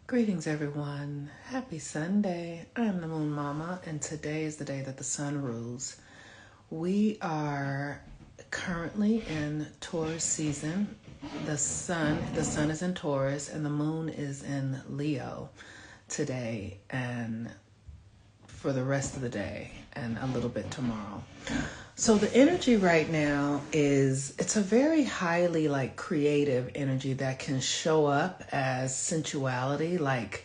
Greetings, everyone. Happy Sunday. I am the Moon Mama, and today is the day that the sun rules. We are currently in Taurus season. The sun is in Taurus, and the moon is in Leo today and for the rest of the day and a little bit tomorrow. So the energy right now it's a very highly creative energy that can show up as sensuality, like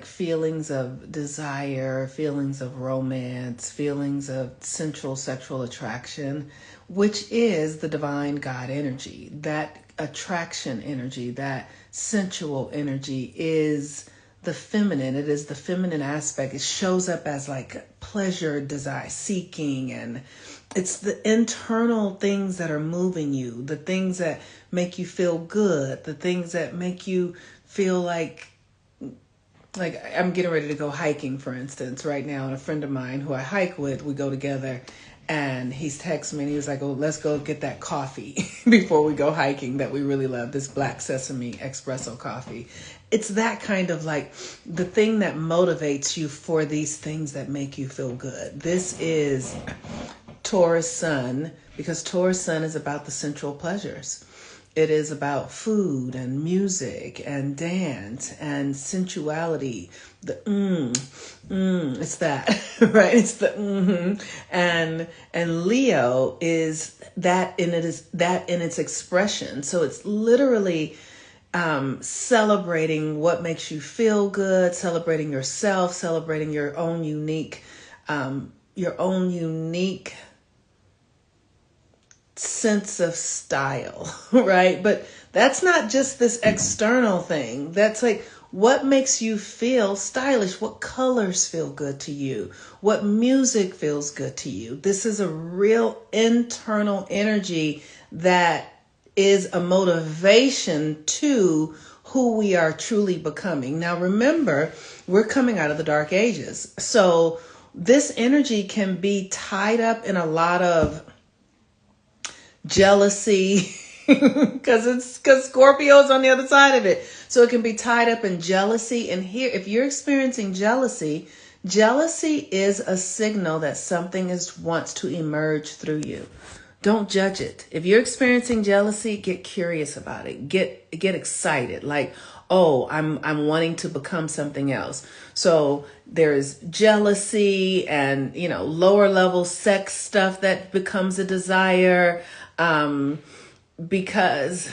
feelings of desire, feelings of romance, feelings of sensual sexual attraction, which is the divine God energy. That attraction energy, that sensual energy is the feminine. It is the feminine aspect. It shows up as pleasure, desire, seeking, and it's the internal things that are moving you, the things that make you feel good, the things that make you feel like I'm getting ready to go hiking, for instance, right now. And a friend of mine who I hike with, we go together, and he's texting me and he was like, "Oh, let's go get that coffee before we go hiking that we really love, this black sesame espresso coffee." It's that kind of the thing that motivates you for these things that make you feel good. This is Taurus sun, because Taurus sun is about the sensual pleasures. It is about food and music and dance and sensuality. It's that, right? It's the and Leo is that, and it is that in its expression. So it's literally celebrating what makes you feel good, celebrating yourself, celebrating your own unique sense of style, right? But that's not just this external thing. That's what makes you feel stylish? What colors feel good to you? What music feels good to you? This is a real internal energy that is a motivation to who we are truly becoming. Now, remember, we're coming out of the dark ages. So this energy can be tied up in a lot of jealousy, because Scorpio's on the other side of it. So it can be tied up in jealousy. And here, if you're experiencing jealousy is a signal that something wants to emerge through you. Don't judge it. If you're experiencing jealousy, get curious about it. Get excited. I'm wanting to become something else. So there's jealousy and, lower level sex stuff that becomes a desire, because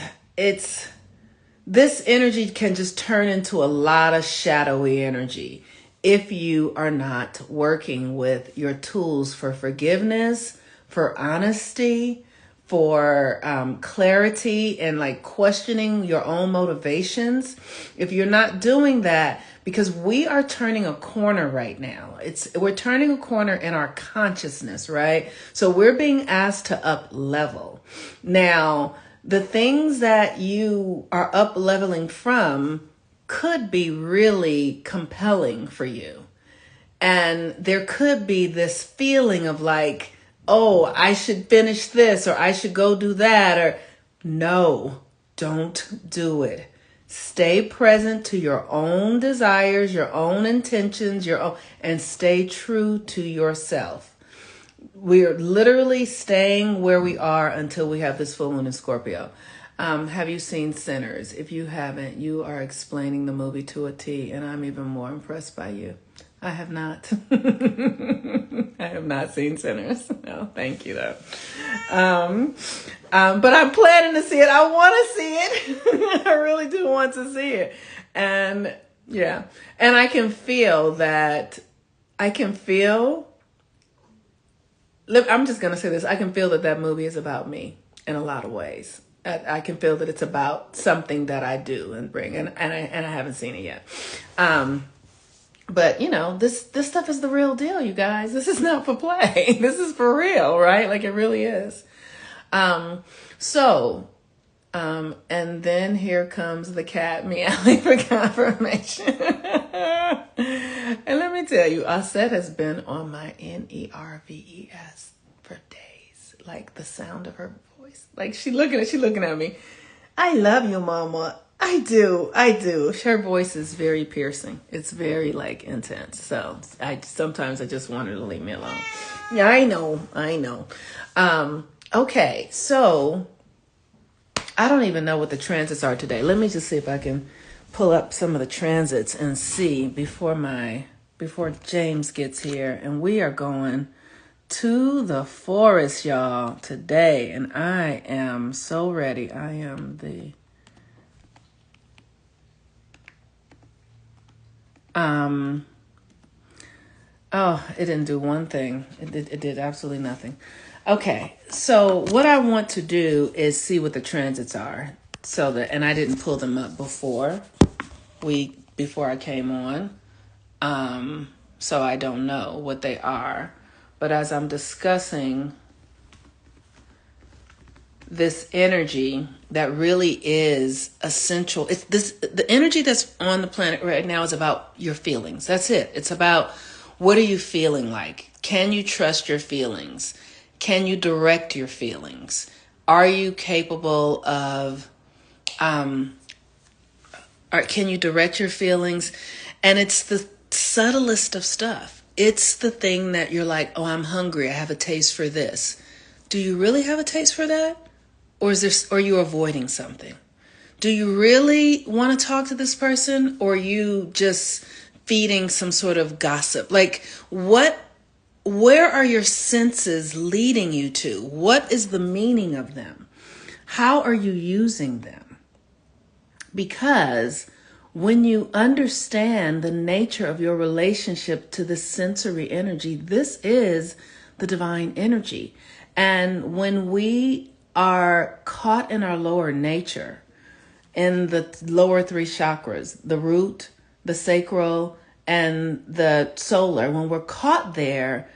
this energy can just turn into a lot of shadowy energy if you are not working with your tools for forgiveness, for honesty, for clarity, and questioning your own motivations. If you're not doing that, because we are turning a corner right now. We're turning a corner in our consciousness, right? So we're being asked to up level. Now, the things that you are up leveling from could be really compelling for you. And there could be this feeling of oh, I should finish this, or I should go do that, or no, don't do it. Stay present to your own desires, your own intentions, and stay true to yourself. We're literally staying where we are until we have this full moon in Scorpio. Have you seen Sinners? If you haven't, you are explaining the movie to a T, and I'm even more impressed by you. I have not. I have not seen Sinners. No, thank you though. But I'm planning to see it. I want to see it. I really do want to see it. And yeah, and I can feel that. I'm just going to say this. I can feel that movie is about me in a lot of ways. I can feel that it's about something that I do and bring, and I haven't seen it yet. But this stuff is the real deal, you guys. This is not for play. This is for real, right? It really is. And then here comes the cat meowing for confirmation. And let me tell you, Aset has been on my NERVES for days. The sound of her voice. She looking at me. I love you, mama. I do. I do. Her voice is very piercing. It's very like intense. So sometimes I just want her to leave me alone. Yeah, I know. I know. Okay, so I don't even know what the transits are today. Let me just see if I can pull up some of the transits and see before James gets here. And we are going to the forest, y'all, today. And I am so ready. I am the oh, it didn't do one thing. It did absolutely nothing. Okay, so what I want to do is see what the transits are. And I didn't pull them up before I came on. So I don't know what they are. But as I'm discussing this energy that really is essential, the energy that's on the planet right now is about your feelings. That's it. It's about, what are you feeling like? Can you trust your feelings? Can you direct your feelings? Are you capable of, can you direct your feelings? And it's the subtlest of stuff. It's the thing that you're like, oh, I'm hungry. I have a taste for this. Do you really have a taste for that? Or are you avoiding something? Do you really want to talk to this person? Or are you just feeding some sort of gossip? Like, where are your senses leading you to? What is the meaning of them? How are you using them? Because when you understand the nature of your relationship to the sensory energy, this is the divine energy. And when we are caught in our lower nature, in the lower three chakras, the root, the sacral, and the solar, when we're caught there,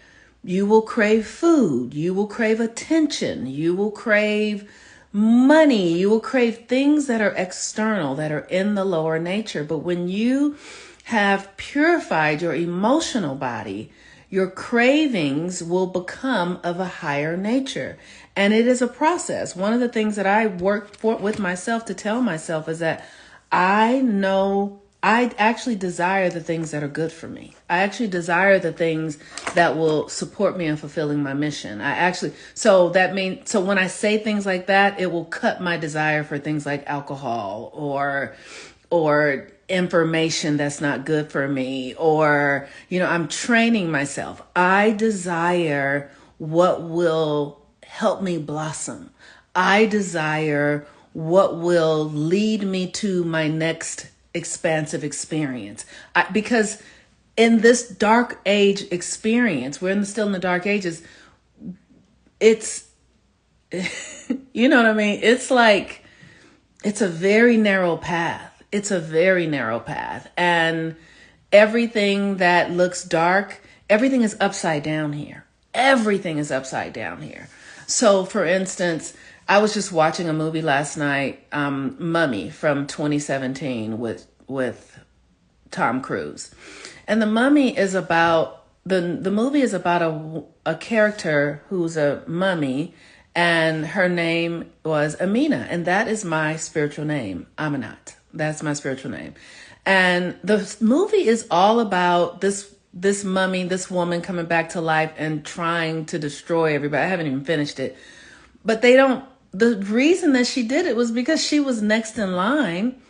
you will crave food, you will crave attention, you will crave money, you will crave things that are external, that are in the lower nature. But when you have purified your emotional body, your cravings will become of a higher nature. And it is a process. One of the things that I work with myself to tell myself is that I know I actually desire the things that are good for me. I actually desire the things that will support me in fulfilling my mission. So when I say things like that, it will cut my desire for things like alcohol or information that's not good for me, or, I'm training myself. I desire what will help me blossom. I desire what will lead me to my next expansive experience. Because in this dark age experience, still in the dark ages, it's, you know what I mean? It's like, it's a very narrow path. It's a very narrow path. And everything that looks dark, everything is upside down here. Everything is upside down here. So for instance, I was just watching a movie last night, Mummy from 2017 with Tom Cruise. And the movie is about a character who's a mummy, and her name was Amina, and that is my spiritual name, Aminat. That's my spiritual name. And the movie is all about this mummy, this woman coming back to life and trying to destroy everybody. I haven't even finished it. But the reason that she did it was because she was next in line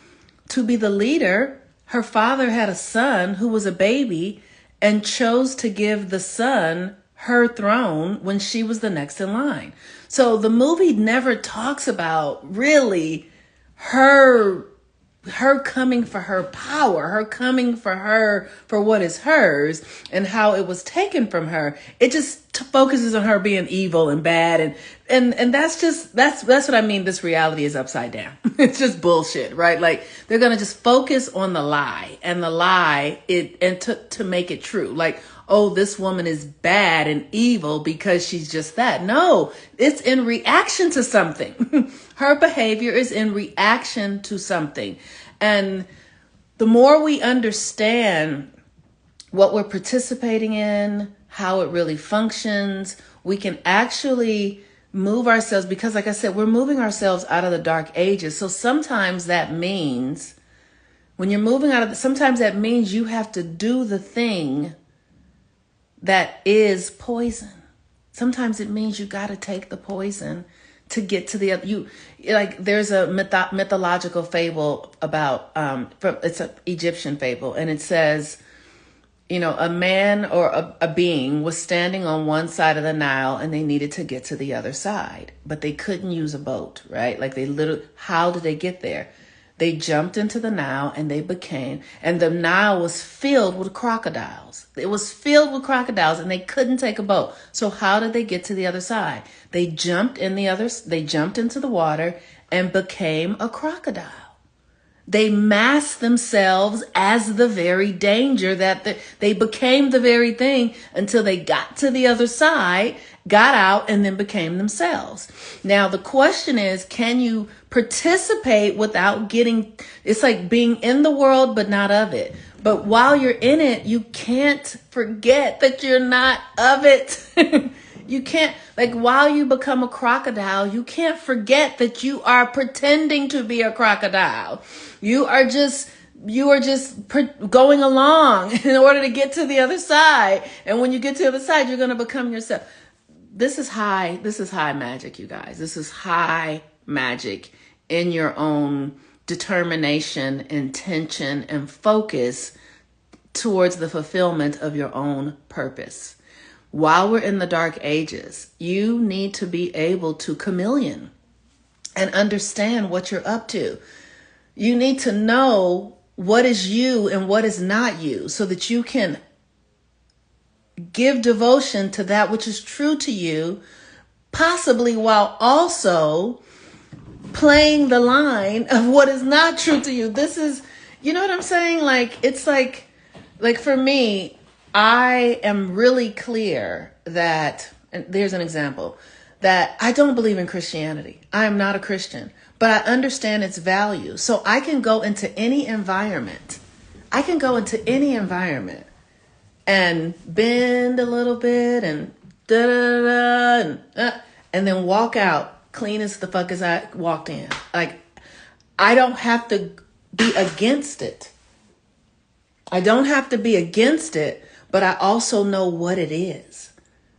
to be the leader. Her father had a son who was a baby and chose to give the son her throne when she was the next in line. So the movie never talks about really her coming for her power, her coming for what is hers and how it was taken from her. It just focuses on her being evil and bad. And that's what I mean. This reality is upside down. It's just bullshit, right? Like they're going to just focus on the lie and to make it true. Like, oh, this woman is bad and evil because she's just that. No, it's in reaction to something. Her behavior is in reaction to something. And the more we understand what we're participating in, how it really functions, we can actually move ourselves, because like I said, we're moving ourselves out of the dark ages. So sometimes that means when you're moving out of sometimes that means you have to do the thing that is poison. Sometimes it means you got to take the poison to get to the other. There's a mythological fable about, it's an Egyptian fable, and it says, a man or a being was standing on one side of the Nile and they needed to get to the other side, but they couldn't use a boat, right? How did they get there? They jumped into the Nile and the Nile was filled with crocodiles. It was filled with crocodiles and they couldn't take a boat. So how did they get to the other side? They jumped into the water and became a crocodile. They masked themselves as the very danger they became the very thing until they got to the other side, got out, and then became themselves. Now, the question is, can you participate without it's like being in the world, but not of it. But while you're in it, you can't forget that you're not of it. You can't, while you become a crocodile, you can't forget that you are pretending to be a crocodile. You are just going along in order to get to the other side. And when you get to the other side, you're going to become yourself. This is high magic, you guys. This is high magic in your own determination, intention, and focus towards the fulfillment of your own purpose. While we're in the dark ages, you need to be able to chameleon and understand what you're up to. You need to know what is you and what is not you so that you can give devotion to that which is true to you, possibly while also playing the line of what is not true to you. This is, you know what I'm saying? It's like for me, I am really clear that, and there's an example, that I don't believe in Christianity. I am not a Christian, but I understand its value. So I can go into any environment. And bend a little bit and and then walk out clean as the fuck as I walked in. I don't have to be against it. But I also know what it is.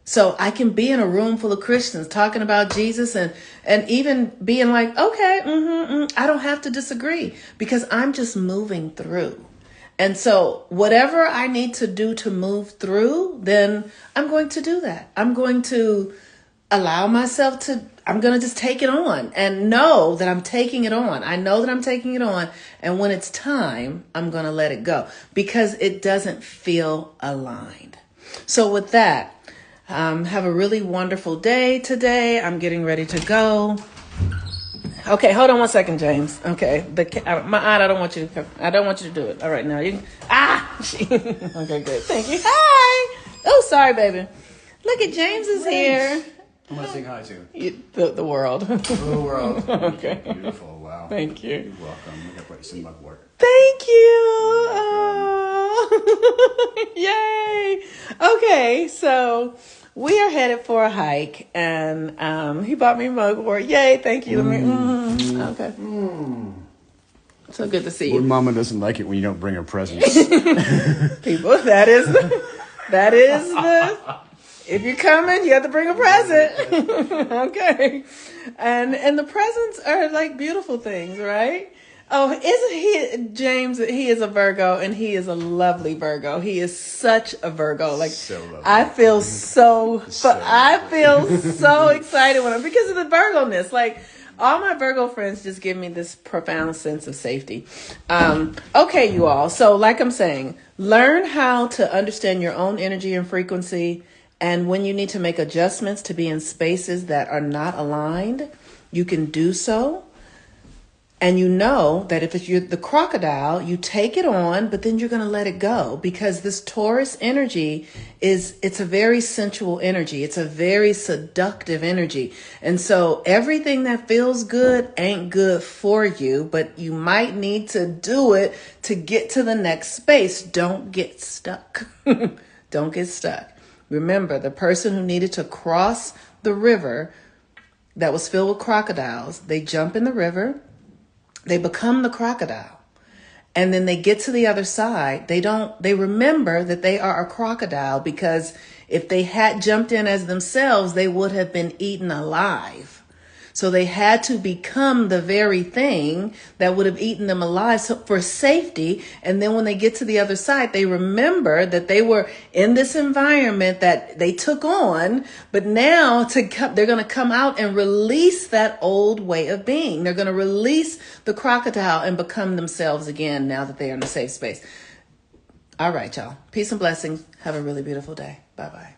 So I can be in a room full of Christians talking about Jesus and even being like, okay, I don't have to disagree because I'm just moving through. And so whatever I need to do to move through, then I'm going to do that. I'm going to allow myself I'm going to just take it on and know that I'm taking it on. I know that I'm taking it on. And when it's time, I'm going to let it go because it doesn't feel aligned. So with that, have a really wonderful day today. I'm getting ready to go. Okay, hold on one second, James. Okay, my aunt, I don't want you to do it. All right, now you. Okay, good. Thank you. Hi. Oh, sorry, baby. Look at James is here. Who am I saying hi to? The world. The world. Okay. Beautiful. Wow. Thank you. You're welcome. I got to put you some mugwort. Thank you. Oh. Yay. Okay, so we are headed for a hike, and he bought me mugwort. Yay! Thank you. Okay. So good to see you. Well, Mama doesn't like it when you don't bring her presents. People, that is the. If you're coming, you have to bring a present. Okay. And the presents are like beautiful things, right? Oh, isn't he, James, he is a Virgo, and he is a lovely Virgo. He is such a Virgo. So lovely. I feel so excited when because of the Virgo-ness. All my Virgo friends just give me this profound sense of safety. Okay, you all. So like I'm saying, learn how to understand your own energy and frequency. And when you need to make adjustments to be in spaces that are not aligned, you can do so. And you know that if you're the crocodile, you take it on, but then you're going to let it go because this Taurus energy it's a very sensual energy. It's a very seductive energy. And so everything that feels good ain't good for you, but you might need to do it to get to the next space. Don't get stuck. Don't get stuck. Remember, the person who needed to cross the river that was filled with crocodiles. They jump in the river. They become the crocodile. And then they get to the other side. They remember that they are a crocodile, because if they had jumped in as themselves, they would have been eaten alive. So they had to become the very thing that would have eaten them alive, for safety. And then when they get to the other side, they remember that they were in this environment that they took on, but now they're going to come out and release that old way of being. They're going to release the crocodile and become themselves again, now that they are in a safe space. All right, y'all. Peace and blessings. Have a really beautiful day. Bye-bye.